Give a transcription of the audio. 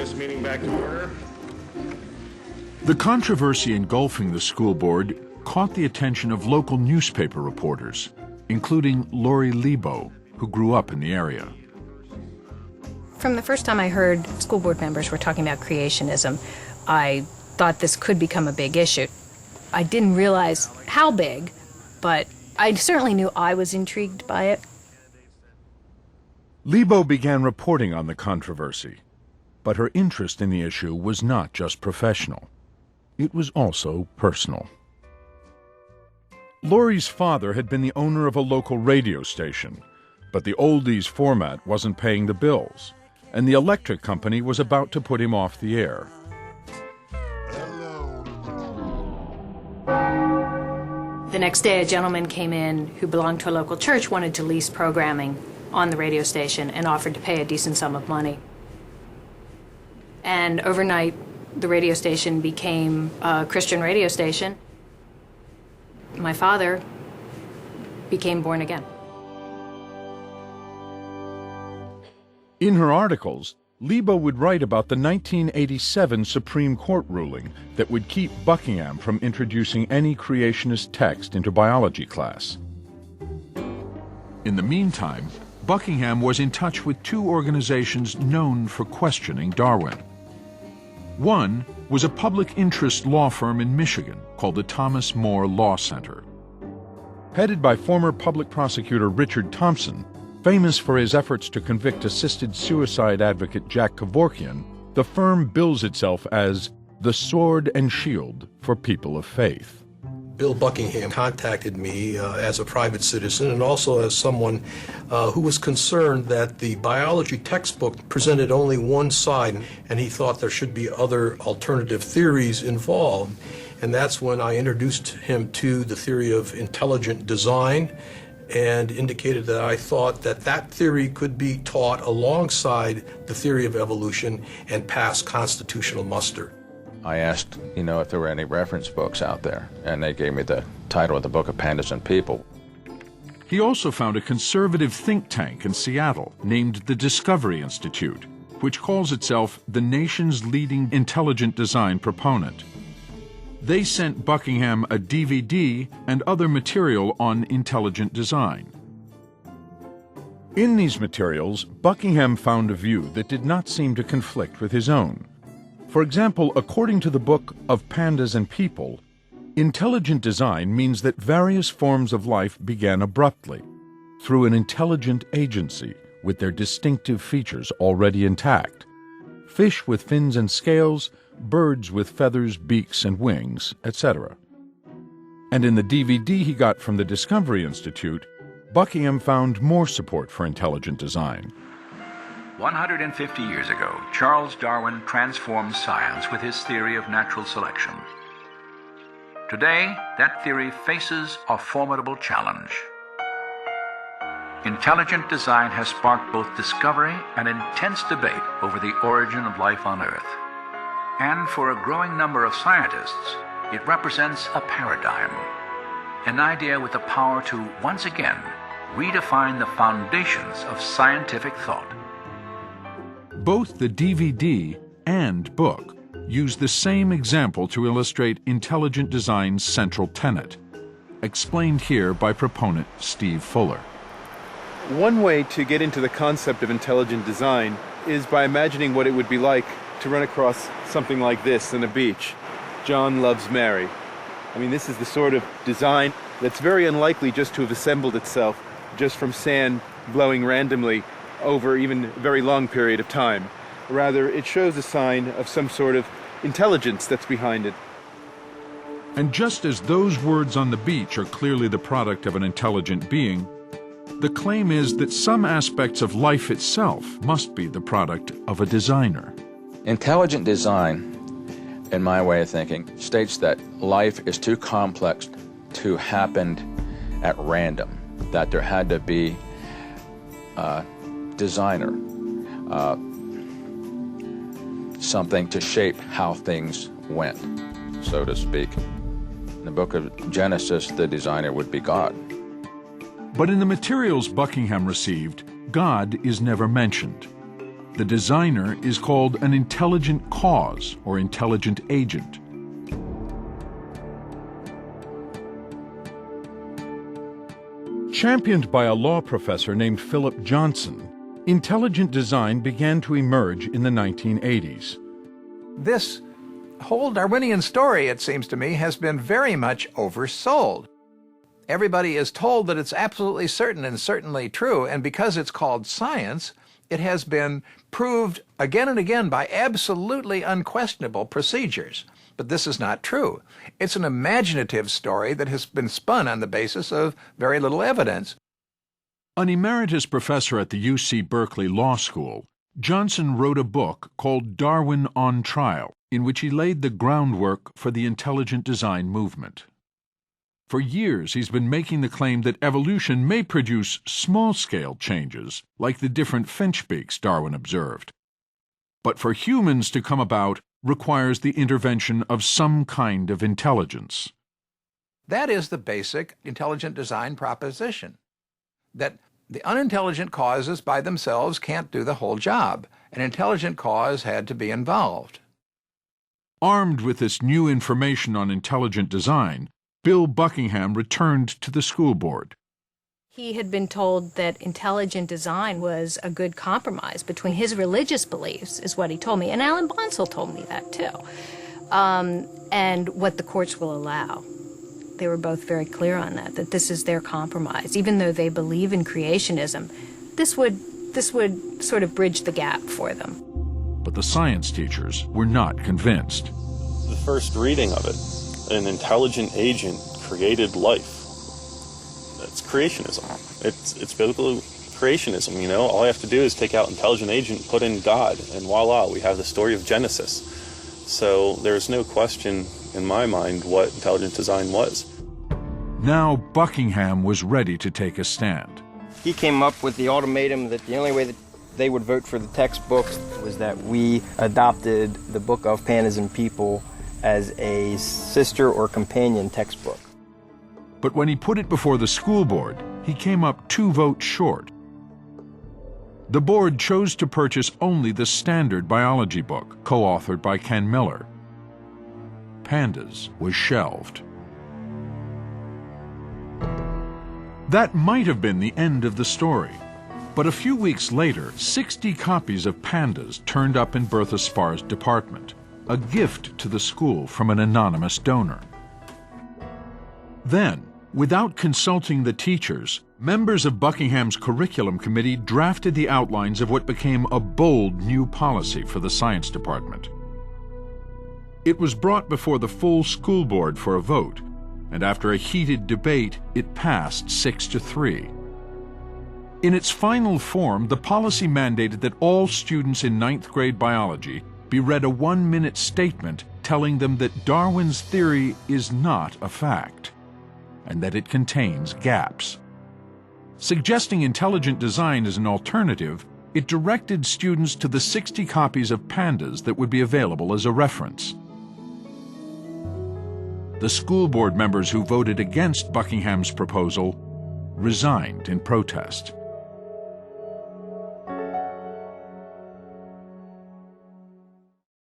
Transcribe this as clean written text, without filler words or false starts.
this meeting back to order. The controversy engulfing the school board caught the attention of local newspaper reporters, including Lori Lebo, who grew up in the area. From the first time I heard school board members were talking about creationism, I thought this could become a big issue. I didn't realize how big, but I certainly knew I was intrigued by it. Lebo began reporting on the controversy, but her interest in the issue was not just professional. It was also personal. Lori's father had been the owner of a local radio station, but the oldies format wasn't paying the bills, and the electric company was about to put him off the air. The next day, a gentleman came in who belonged to a local church, wanted to lease programming on the radio station, and offered to pay a decent sum of money. And overnight, the radio station became a Christian radio station. My father became born again. In her articles, Lebo would write about the 1987 Supreme Court ruling that would keep Buckingham from introducing any creationist text into biology class. In the meantime, Buckingham was in touch with two organizations known for questioning Darwin. One was a public interest law firm in Michigan called the Thomas More Law Center. Headed by former public prosecutor Richard Thompson, famous for his efforts to convict assisted suicide advocate Jack Kevorkian, the firm bills itself as the sword and shield for people of faith. Bill Buckingham contacted me as a private citizen and also as someone who was concerned that the biology textbook presented only one side, and he thought there should be other alternative theories involved. And that's when I introduced him to the theory of intelligent design and indicated that I thought that that theory could be taught alongside the theory of evolution and pass constitutional muster. I asked, if there were any reference books out there, and they gave me the title of the book of Pandas and People. He also found a conservative think tank in Seattle named the Discovery Institute, which calls itself the nation's leading intelligent design proponent. They sent Buckingham a DVD and other material on intelligent design. In these materials, Buckingham found a view that did not seem to conflict with his own. For example, according to the book of Pandas and People, intelligent design means that various forms of life began abruptly, through an intelligent agency with their distinctive features already intact. Fish with fins and scales, birds with feathers, beaks, and wings, etc. And in the DVD he got from the Discovery Institute, Buckingham found more support for intelligent design. 150 years ago, Charles Darwin transformed science with his theory of natural selection. Today, that theory faces a formidable challenge. Intelligent design has sparked both discovery and intense debate over the origin of life on Earth. And for a growing number of scientists, it represents a paradigm, an idea with the power to, once again, redefine the foundations of scientific thought. Both the DVD and book use the same example to illustrate intelligent design's central tenet, explained here by proponent Steve Fuller. One way to get into the concept of intelligent design is by imagining what it would be like to run across something like this on a beach. John loves Mary. This is the sort of design that's very unlikely just to have assembled itself just from sand blowing randomly over even a very long period of time. Rather, it shows a sign of some sort of intelligence that's behind it. And just as those words on the beach are clearly the product of an intelligent being, the claim is that some aspects of life itself must be the product of a designer. Intelligent design, in my way of thinking, states that life is too complex to happen at random, that there had to be a designer, something to shape how things went, so to speak. In the book of Genesis, the designer would be God. But in the materials Buckingham received, God is never mentioned. The designer is called an intelligent cause or intelligent agent. Championed by a law professor named Philip Johnson, intelligent design began to emerge in the 1980s. This whole Darwinian story, it seems to me, has been very much oversold. Everybody is told that it's absolutely certain and certainly true, and because it's called science, it has been proved again and again by absolutely unquestionable procedures. But this is not true. It's an imaginative story that has been spun on the basis of very little evidence. An emeritus professor at the UC Berkeley Law School, Johnson wrote a book called Darwin on Trial, in which he laid the groundwork for the intelligent design movement. For years, he's been making the claim that evolution may produce small-scale changes, like the different finch beaks Darwin observed. But for humans to come about requires the intervention of some kind of intelligence. That is the basic intelligent design proposition, that the unintelligent causes by themselves can't do the whole job. An intelligent cause had to be involved. Armed with this new information on intelligent design, Bill Buckingham returned to the school board. He had been told that intelligent design was a good compromise between his religious beliefs, is what he told me, and Alan Bonsall told me that too, and what the courts will allow. They were both very clear on that this is their compromise. Even though they believe in creationism, this would sort of bridge the gap for them. But the science teachers were not convinced. The first reading of it, an intelligent agent created life. That's creationism. It's biblical creationism, you know. All I have to do is take out intelligent agent, put in God, and voila, we have the story of Genesis. So there's no question in my mind what intelligent design was. Now Buckingham was ready to take a stand. He came up with the ultimatum that the only way that they would vote for the textbooks was that we adopted the Book of Pandas and People as a sister or companion textbook. But when he put it before the school board, he came up 2 votes short. The board chose to purchase only the standard biology book, co-authored by Ken Miller. Pandas was shelved. That might have been the end of the story, but a few weeks later, 60 copies of Pandas turned up in Bertha Sparr's department, a gift to the school from an anonymous donor. Then, without consulting the teachers, members of Buckingham's curriculum committee drafted the outlines of what became a bold new policy for the science department. It was brought before the full school board for a vote, and after a heated debate, it passed 6-3. In its final form, the policy mandated that all students in 9th grade biology be read a 1-minute statement telling them that Darwin's theory is not a fact, and that it contains gaps. Suggesting intelligent design as an alternative, it directed students to the 60 copies of Pandas that would be available as a reference. The school board members who voted against Buckingham's proposal resigned in protest.